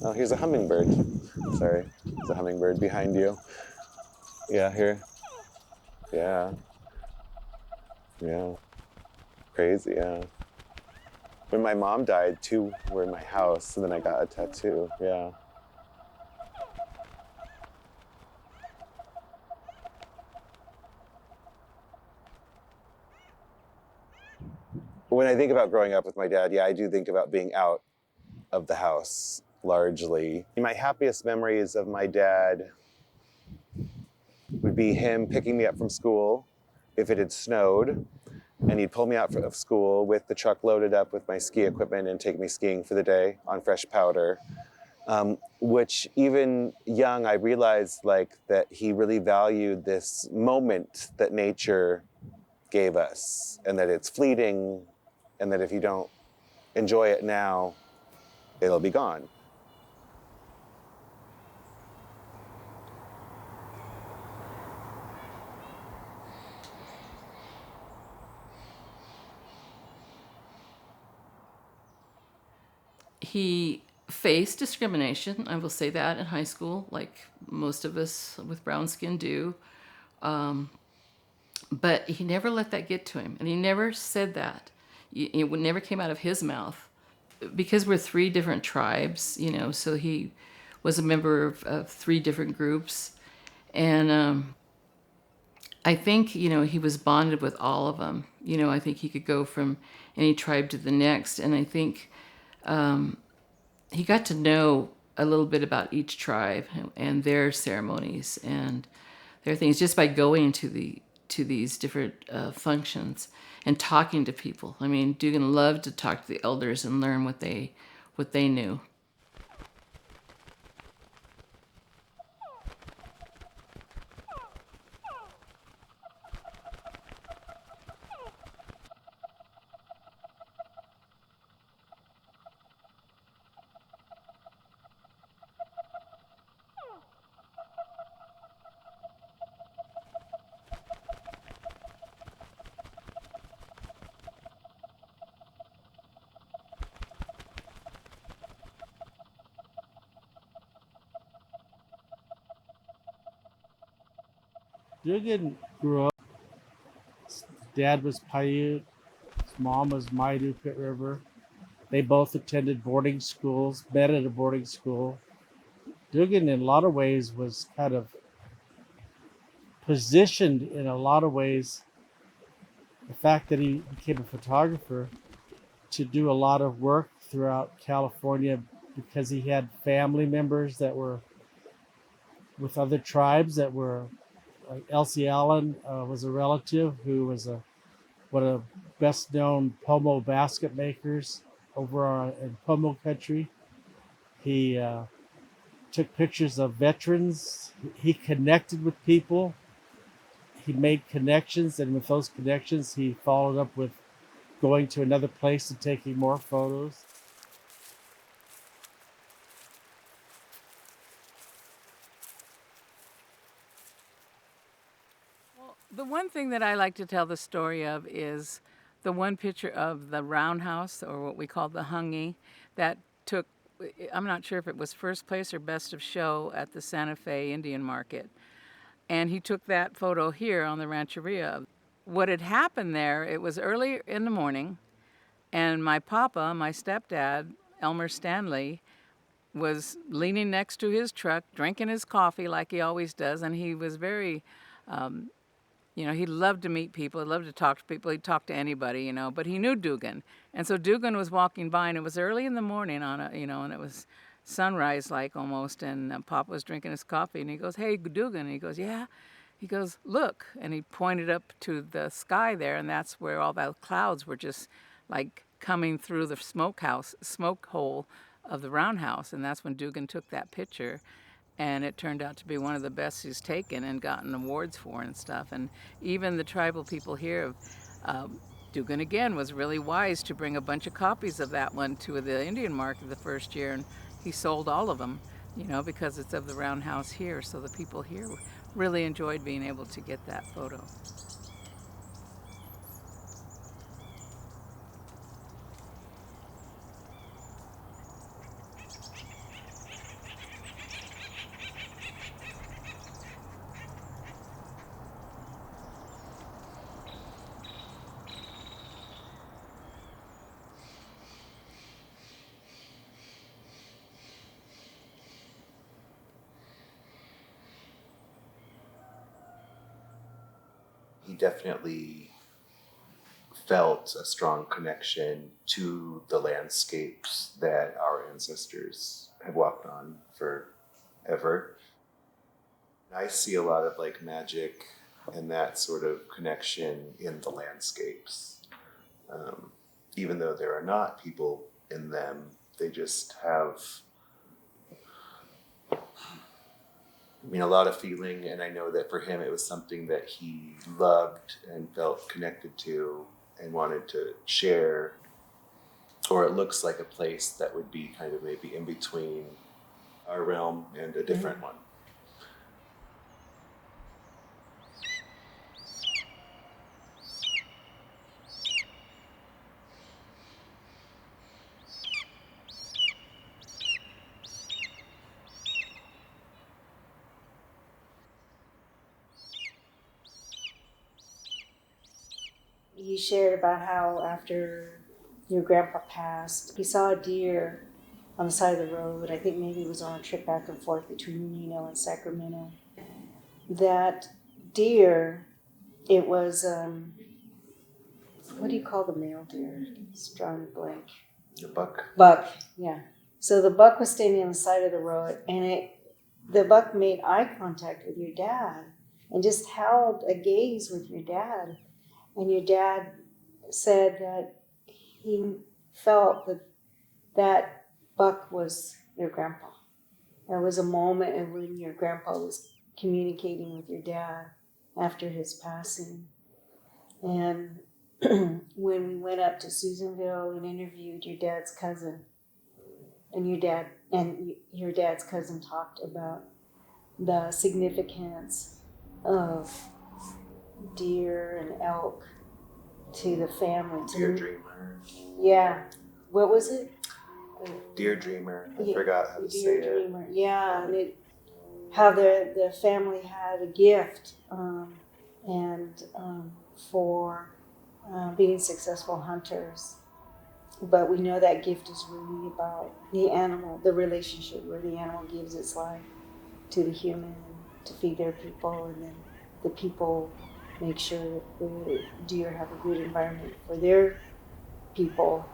Oh, here's a hummingbird. Sorry, there's a hummingbird behind you. Yeah, here. Yeah, yeah. Crazy, yeah. When my mom died, two were in my house, and then I got a tattoo. Yeah. When I think about growing up with my dad, yeah, I do think about being out of the house largely. My happiest memories of my dad would be him picking me up from school if it had snowed, and he'd pull me out of school with the truck loaded up with my ski equipment and take me skiing for the day on fresh powder. Which even young, I realized like that he really valued this moment that nature gave us, and that it's fleeting, and that if you don't enjoy it now, it'll be gone. He faced discrimination, I will say that, in high school, like most of us with brown skin do. But he never let that get to him. And he never said that. It never came out of his mouth. Because we're three different tribes, so he was a member of three different groups. And I think, he was bonded with all of them. I think he could go from any tribe to the next. And I think he got to know a little bit about each tribe and their ceremonies and their things just by going to these different functions and talking to people. I mean, Dugan loved to talk to the elders and learn what they knew. Dugan grew up. His dad was Paiute. His mom was Maidu Pit River. They both attended boarding schools, met at a boarding school. Dugan, in a lot of ways, was kind of positioned in a lot of ways. The fact that he became a photographer to do a lot of work throughout California because he had family members that were with other tribes that were like Elsie Allen was a relative who was one of the best known pomo basket makers over in pomo country. He took pictures of veterans. He connected with people. He made connections, and with those connections, he followed up with going to another place and taking more photos. Well, the one thing that I like to tell the story of is the one picture of the roundhouse, or what we call the hungy, that took, I'm not sure if it was first place or best of show at the Santa Fe Indian Market. And he took that photo here on the Rancheria. What had happened there, it was early in the morning, and my papa, my stepdad, Elmer Stanley, was leaning next to his truck, drinking his coffee like he always does, and he was very, he loved to meet people, he loved to talk to people, he'd talk to anybody, but he knew Dugan. And so Dugan was walking by, and it was early in the morning and it was sunrise like almost, and Papa was drinking his coffee, and he goes, "Hey, Dugan," and he goes, "Yeah." He goes, "Look," and he pointed up to the sky there, and that's where all the clouds were just like coming through the smoke hole of the roundhouse, and that's when Dugan took that picture, and it turned out to be one of the best he's taken and gotten awards for and stuff. And even the tribal people here, Dugan again was really wise to bring a bunch of copies of that one to the Indian market the first year, and he sold all of them, because it's of the roundhouse here. So the people here really enjoyed being able to get that photo. he definitely felt a strong connection to the landscapes that our ancestors have walked on forever. I see a lot of like magic and that sort of connection in the landscapes. Even though there are not people in them, they just have, a lot of feeling. And I know that for him, it was something that he loved and felt connected to and wanted to share. Or it looks like a place that would be kind of maybe in between our realm and a different one. You shared about how after your grandpa passed, he saw a deer on the side of the road. I think maybe it was on a trip back and forth between Reno and Sacramento. That deer, it was, what do you call the male deer? It's drawing a blank. The buck. Buck, yeah. So the buck was standing on the side of the road, and the buck made eye contact with your dad and just held a gaze with your dad. And your dad said that he felt that buck was your grandpa. There was a moment when your grandpa was communicating with your dad after his passing. And when we went up to Susanville and interviewed your dad's cousin, and your dad's cousin talked about the significance of deer and elk to the family. Deer dreamer. Yeah. What was it? Deer dreamer. I forgot how to say dreamer. it. Yeah, and how the family had a gift for being successful hunters. But we know that gift is really about the animal, the relationship where the animal gives its life to the human to feed their people, and then the people make sure that the deer have a good environment for their people.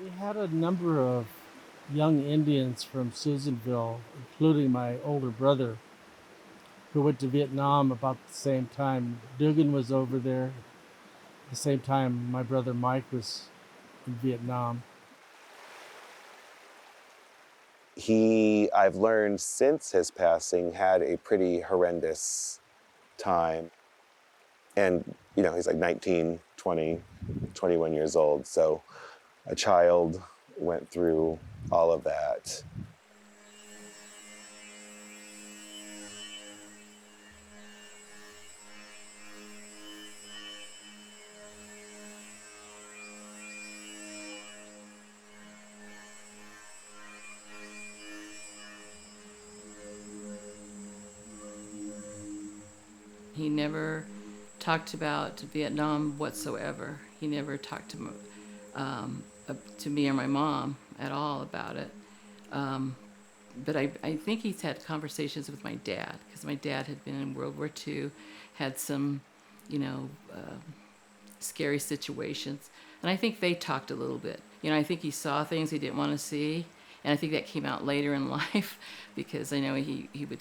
We had a number of young Indians from Susanville, including my older brother, who went to Vietnam about the same time. Dugan was over there at the same time my brother Mike was in Vietnam. He, I've learned since his passing, had a pretty horrendous time. And, he's like 19, 20, 21 years old. So a child went through all of that. He never talked about Vietnam whatsoever. He never talked to me or my mom at all about it. But I think he's had conversations with my dad, because my dad had been in World War II, had some, scary situations. And I think they talked a little bit. I think he saw things he didn't want to see. And I think that came out later in life, because I know he would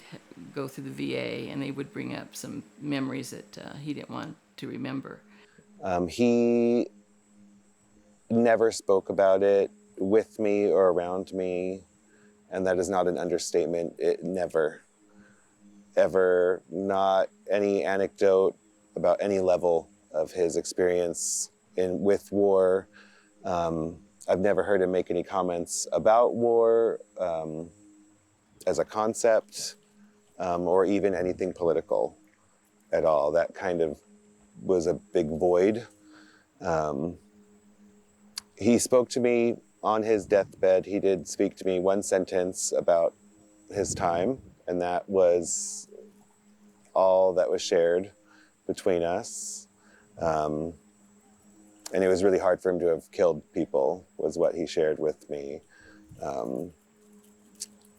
go through the VA and they would bring up some memories that he didn't want to remember. He never spoke about it with me or around me, and that is not an understatement. It never, ever, not any anecdote about any level of his experience with war. I've never heard him make any comments about war as a concept. or even anything political at all. That kind of was a big void. He spoke to me on his deathbed. He did speak to me one sentence about his time, and that was all that was shared between us. And it was really hard for him to have killed people, was what he shared with me. And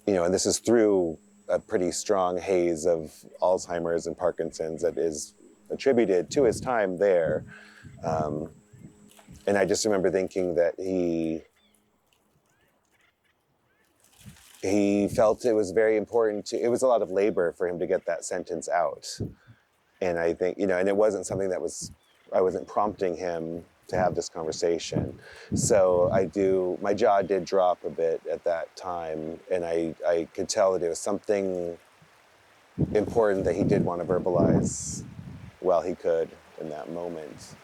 this is through a pretty strong haze of Alzheimer's and Parkinson's that is attributed to his time there. And I just remember thinking that he felt it was very important it was a lot of labor for him to get that sentence out. And I think, and it wasn't something I wasn't prompting him to have this conversation. So my jaw did drop a bit at that time. And I could tell that it was something important that he did want to verbalize while he could in that moment.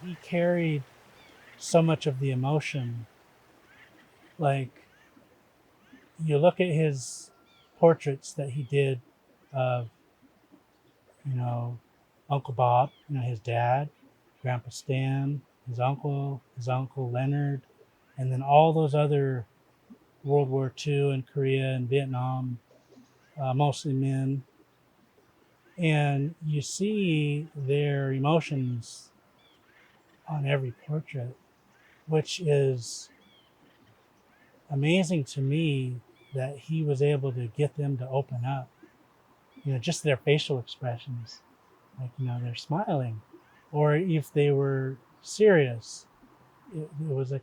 He carried so much of the emotion. Like, you look at his portraits that he did of, Uncle Bob, his dad, Grandpa Stan, his uncle Leonard, and then all those other World War II and Korea and Vietnam, mostly men. And you see their emotions on every portrait, which is amazing to me that he was able to get them to open up. Just their facial expressions, like, they're smiling, or if they were serious, it was a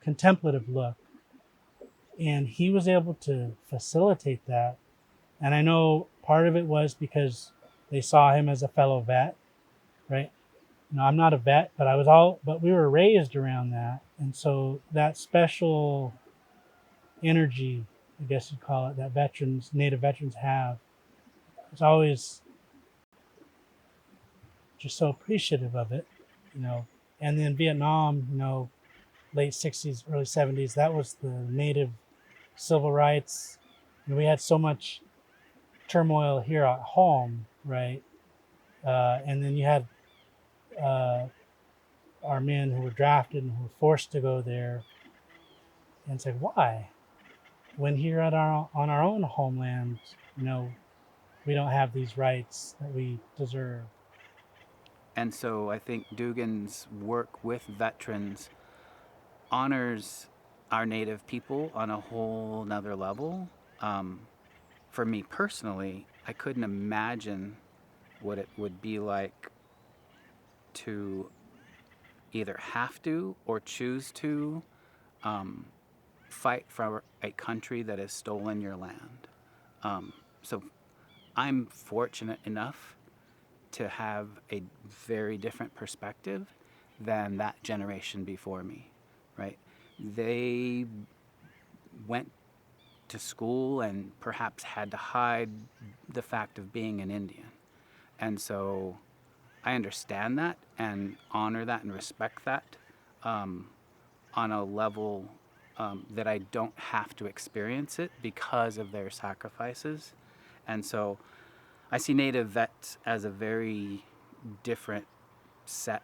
contemplative look. And he was able to facilitate that. And I know part of it was because they saw him as a fellow vet, right? I'm not a vet, but we were raised around that. And so that special energy, I guess you'd call it, that Native veterans have, it's always just so appreciative of it, And then Vietnam, late 60s, early 70s, that was the Native civil rights. We had so much turmoil here at home, right? And then you had our men who were drafted and who were forced to go there, and it's like, why? When here on our own homeland, we don't have these rights that we deserve. And so I think Dugan's work with veterans honors our Native people on a whole nother level. For me personally, I couldn't imagine what it would be like to either have to or choose to fight for a country that has stolen your land. So I'm fortunate enough to have a very different perspective than that generation before me, right? They went to school and perhaps had to hide the fact of being an Indian. And so I understand that and honor that and respect that on a level that I don't have to experience it because of their sacrifices. And so I see Native vets as a very different subset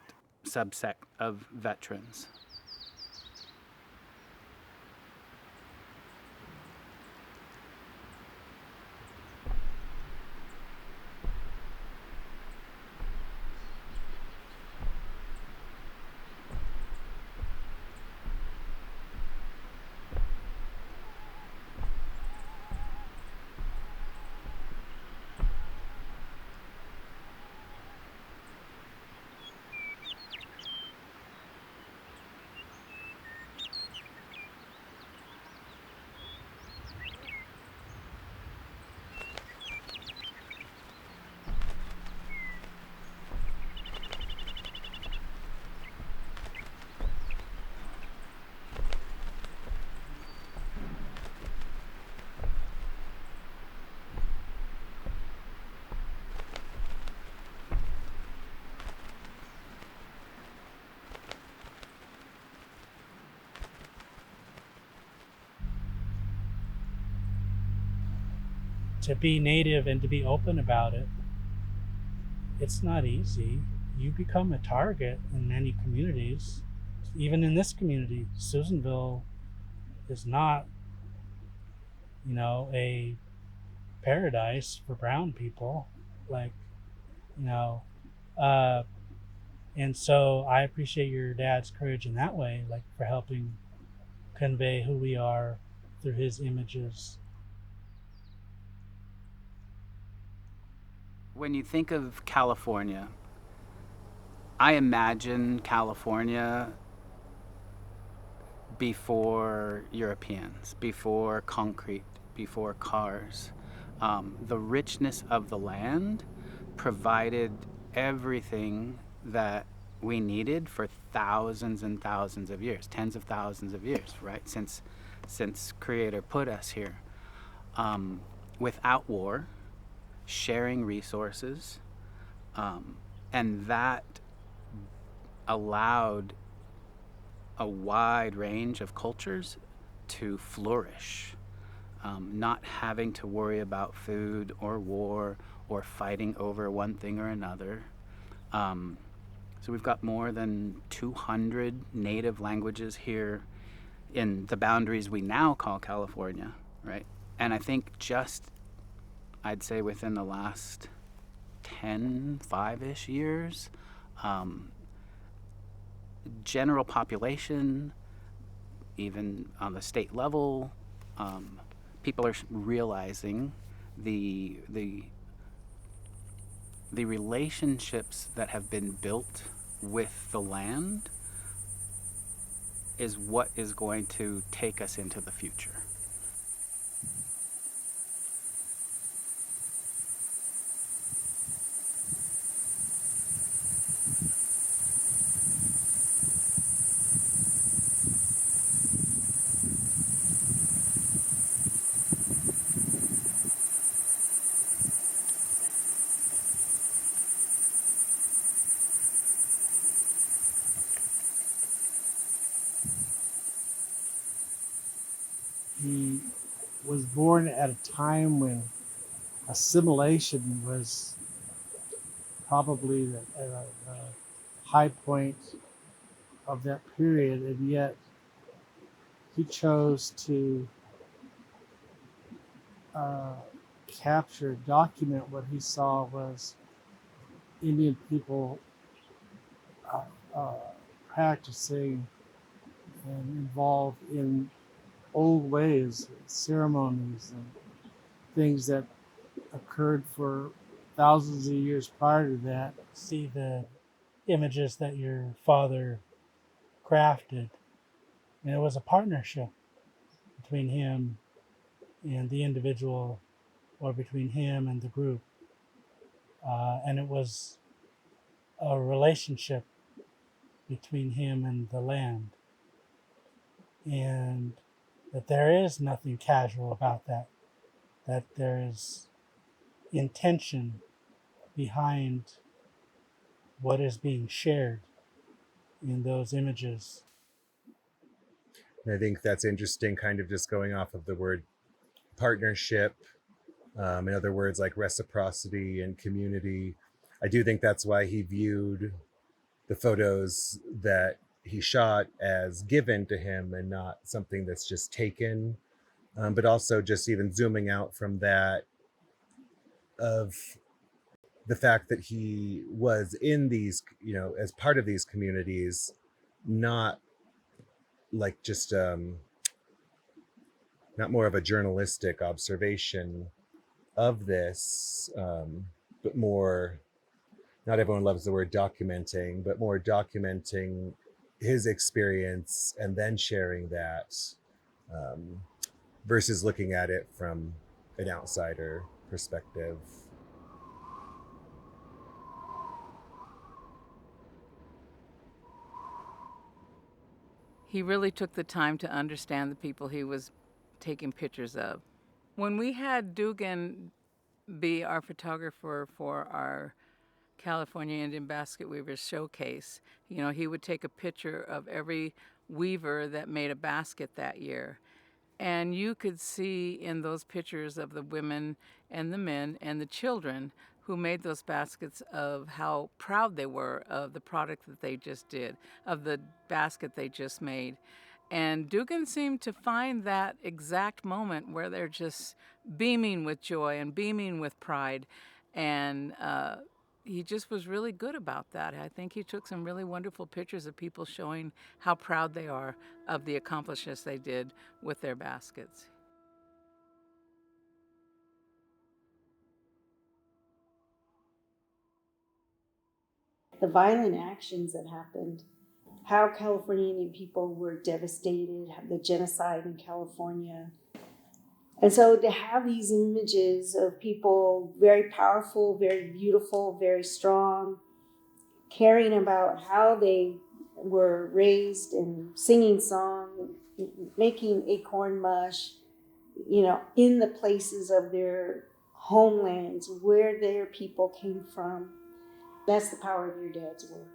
of veterans. to be native and to be open about it, it's not easy. You become a target in many communities. Even in this community, Susanville is not, a paradise for brown people. Like, you know, uh, and so I appreciate your dad's courage in that way, like for helping convey who we are through his images. When you think of California, I imagine California before Europeans, before concrete, before cars. The richness of the land provided everything that we needed for thousands and thousands of years, tens of thousands of years, right? Since Creator put us here, without war, sharing resources, and that allowed a wide range of cultures to flourish, not having to worry about food or war or fighting over one thing or another. So we've got more than 200 native languages here in the boundaries we now call California, right? And I think I'd say within the last 5-ish years, general population, even on the state level, people are realizing the relationships that have been built with the land is what is going to take us into the future. He was born at a time when assimilation was probably at a high point of that period, and yet he chose to capture, document what he saw was Indian people uh, uh, practicing and involved in old ways, ceremonies, and things that occurred for thousands of years prior to that. See the images that your father crafted, and it was a partnership between him and the individual, or between him and the group, and it was a relationship between him and the land, and that there is nothing casual about that there is intention behind what is being shared in those images. And I think that's interesting, kind of just going off of the word partnership, in other words, like reciprocity and community. I do think that's why he viewed the photos that he shot as given to him and not something that's just taken. But also just even zooming out from that, of the fact that he was in these, as part of these communities, not like just not more of a journalistic observation of this, but more, not everyone loves the word documenting, but more documenting his experience and then sharing that, versus looking at it from an outsider perspective. He really took the time to understand the people he was taking pictures of. When we had Dugan be our photographer for our California Indian Basket Weavers showcase, he would take a picture of every weaver that made a basket that year. And you could see in those pictures of the women and the men and the children who made those baskets of how proud they were of the product that they just did, of the basket they just made. And Dugan seemed to find that exact moment where they're just beaming with joy and beaming with pride. And he just was really good about that. I think he took some really wonderful pictures of people showing how proud they are of the accomplishments they did with their baskets. The violent actions that happened, how California Indian people were devastated, the genocide in California. And so to have these images of people very powerful, very beautiful, very strong, caring about how they were raised and singing songs, making acorn mush, in the places of their homelands, where their people came from. That's the power of your dad's work.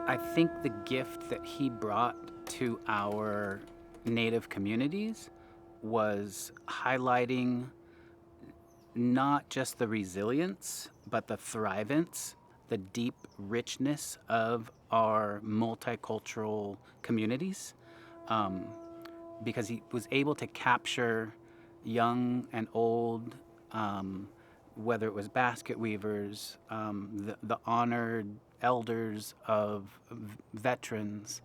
I think the gift that he brought to our Native communities was highlighting not just the resilience, but the thrivance, the deep richness of our multicultural communities. Because he was able to capture young and old, whether it was basket weavers, the honored elders of veterans,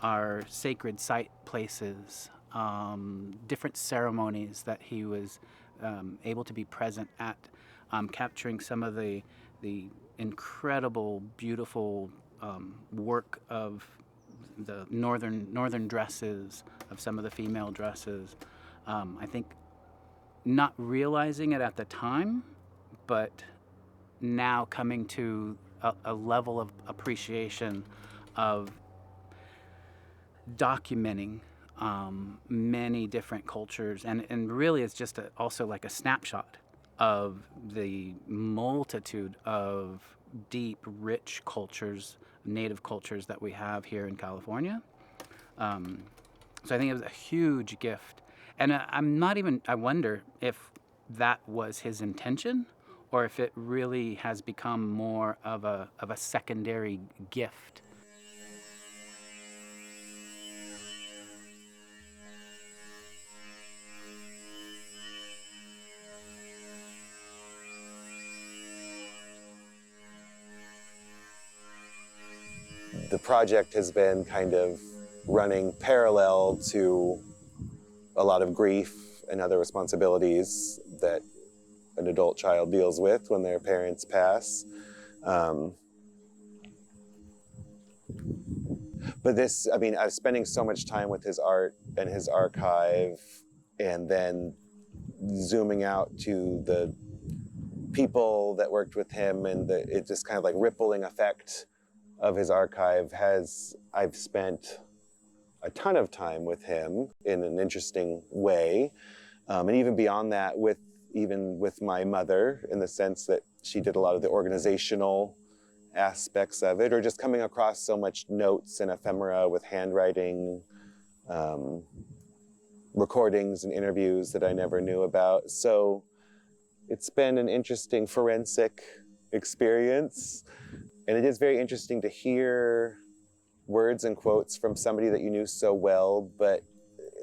our sacred site places, different ceremonies that he was able to be present at, capturing some of the incredible, beautiful work of the northern dresses, of some of the female dresses. I think not realizing it at the time, but now coming to a level of appreciation of documenting many different cultures, and really it's just also like a snapshot of the multitude of deep, rich cultures, native cultures that we have here in California. So I think it was a huge gift. And I wonder if that was his intention or if it really has become more of a secondary gift. The project has been kind of running parallel to a lot of grief and other responsibilities that an adult child deals with when their parents pass. But this, I mean, I was spending so much time with his art and his archive, and then zooming out to the people that worked with him, and it just kind of like rippling effect of his archive I've spent a ton of time with him in an interesting way. And even beyond that, even with my mother, in the sense that she did a lot of the organizational aspects of it, or just coming across so much notes and ephemera with handwriting, recordings and interviews that I never knew about. So it's been an interesting forensic experience. And it is very interesting to hear words and quotes from somebody that you knew so well, but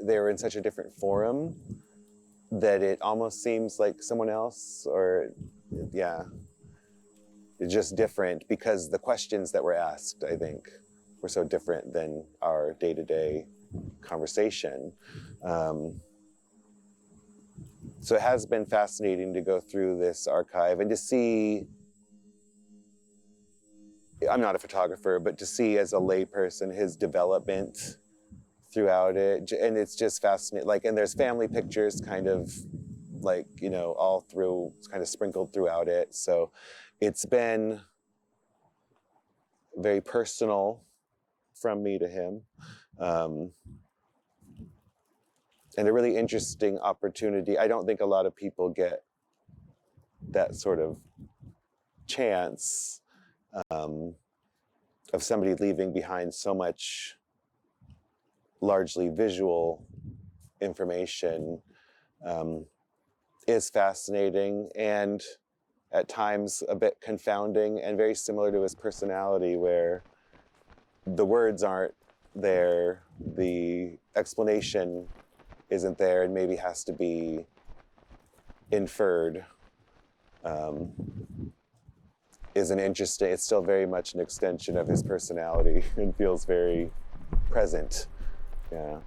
they were in such a different forum that it almost seems like someone else, or yeah, it's just different because the questions that were asked, I think, were so different than our day-to-day conversation. So it has been fascinating to go through this archive and to see, I'm not a photographer, but to see as a layperson his development throughout it. And it's just fascinating. Like, and there's family pictures kind of like, all through, kind of sprinkled throughout it. So it's been very personal from me to him. and a really interesting opportunity. I don't think a lot of people get that sort of chance of somebody leaving behind so much largely visual information. Is fascinating and at times a bit confounding and very similar to his personality, where the words aren't there, the explanation isn't there, and maybe has to be inferred. Is an interesting, it's still very much an extension of his personality and feels very present. Yeah.